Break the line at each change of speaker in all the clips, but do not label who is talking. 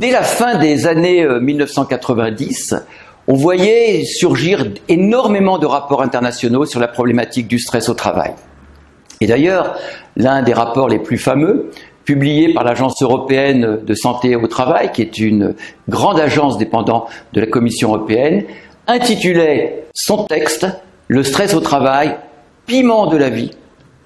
Dès la fin des années 1990, on voyait surgir énormément de rapports internationaux sur la problématique du stress au travail. Et d'ailleurs, l'un des rapports les plus fameux, publié par l'Agence européenne de santé au travail, qui est une grande agence dépendant de la Commission européenne, intitulait son texte « Le stress au travail, piment de la vie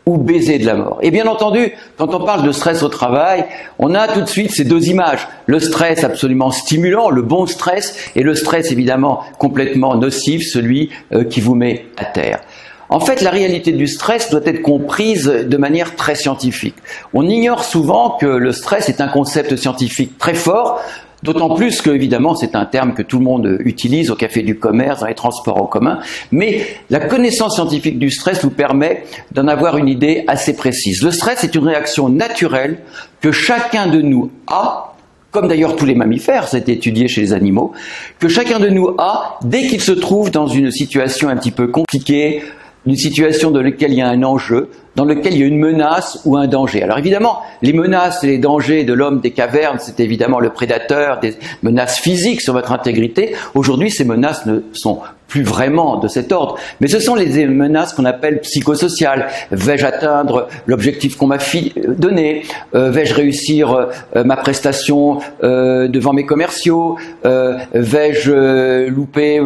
ou baiser de la mort ». Et bien entendu, quand on parle de stress au travail, on a tout de suite ces deux images. Le stress absolument stimulant, le bon stress, et le stress évidemment complètement nocif, celui qui vous met à terre. En fait, la réalité du stress doit être comprise de manière très scientifique. On ignore souvent que le stress est un concept scientifique très fort, d'autant plus que, évidemment, c'est un terme que tout le monde utilise au café du commerce, dans les transports en commun. Mais la connaissance scientifique du stress nous permet d'en avoir une idée assez précise. Le stress est une réaction naturelle que chacun de nous a, comme d'ailleurs tous les mammifères, c'est étudié chez les animaux, que chacun de nous a dès qu'il se trouve dans une situation un petit peu compliquée, une situation dans laquelle il y a un enjeu, dans lequel il y a une menace ou un danger. Alors évidemment, les menaces et les dangers de l'homme des cavernes, c'est évidemment le prédateur, des menaces physiques sur votre intégrité. Aujourd'hui, ces menaces ne sont plus vraiment de cet ordre, mais ce sont les menaces qu'on appelle psychosociales. Vais-je atteindre l'objectif qu'on m'a donné? Vais-je réussir ma prestation devant mes commerciaux? Vais-je louper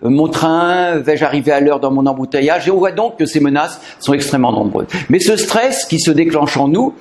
mon train? Vais-je arriver à l'heure dans mon embouteillage? Et on voit donc que ces menaces sont extrêmement nombreuses. Mais ce stress qui se déclenche en nous,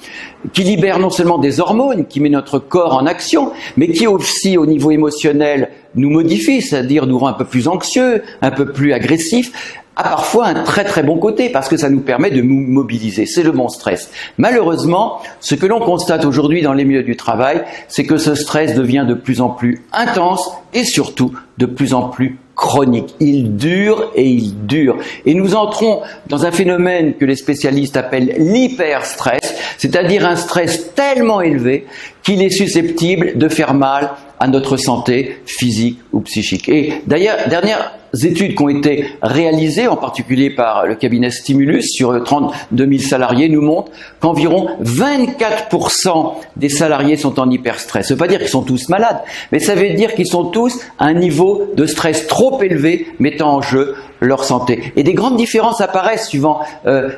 qui libère non seulement des hormones, qui met notre corps en action, mais qui aussi au niveau émotionnel nous modifie, c'est-à-dire nous rend un peu plus anxieux, un peu plus agressifs, a parfois un très très bon côté parce que ça nous permet de nous mobiliser. C'est le bon stress. Malheureusement, ce que l'on constate aujourd'hui dans les milieux du travail, c'est que ce stress devient de plus en plus intense et surtout de plus en plus chronique. Il dure et il dure. Et nous entrons dans un phénomène que les spécialistes appellent l'hyperstress, c'est-à-dire un stress tellement élevé qu'il est susceptible de faire mal à notre santé physique ou psychique. Et d'ailleurs, dernières études qui ont été réalisées, en particulier par le cabinet Stimulus, sur 32 000 salariés, nous montrent qu'environ 24% des salariés sont en hyperstress. Ça ne veut pas dire qu'ils sont tous malades, mais ça veut dire qu'ils sont tous à un niveau de stress trop élevé, mettant en jeu leur santé. Et des grandes différences apparaissent suivant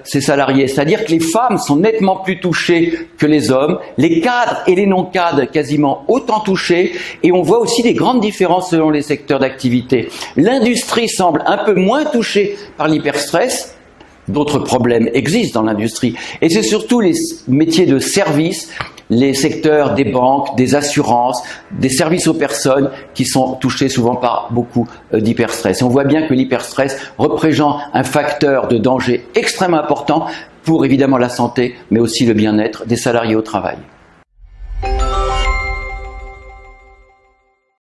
ces salariés, c'est-à-dire que les femmes sont nettement plus touchées que les hommes, les cadres et les non-cadres quasiment autant touchés, et on voit aussi des grandes différences selon les secteurs d'activité. L'industrie semble un peu moins touchée par l'hyperstress. D'autres problèmes existent dans l'industrie, et c'est surtout les métiers de service, les secteurs des banques, des assurances, des services aux personnes qui sont touchés souvent par beaucoup d'hyperstress. Et on voit bien que l'hyperstress représente un facteur de danger extrêmement important pour évidemment la santé, mais aussi le bien-être des salariés au travail.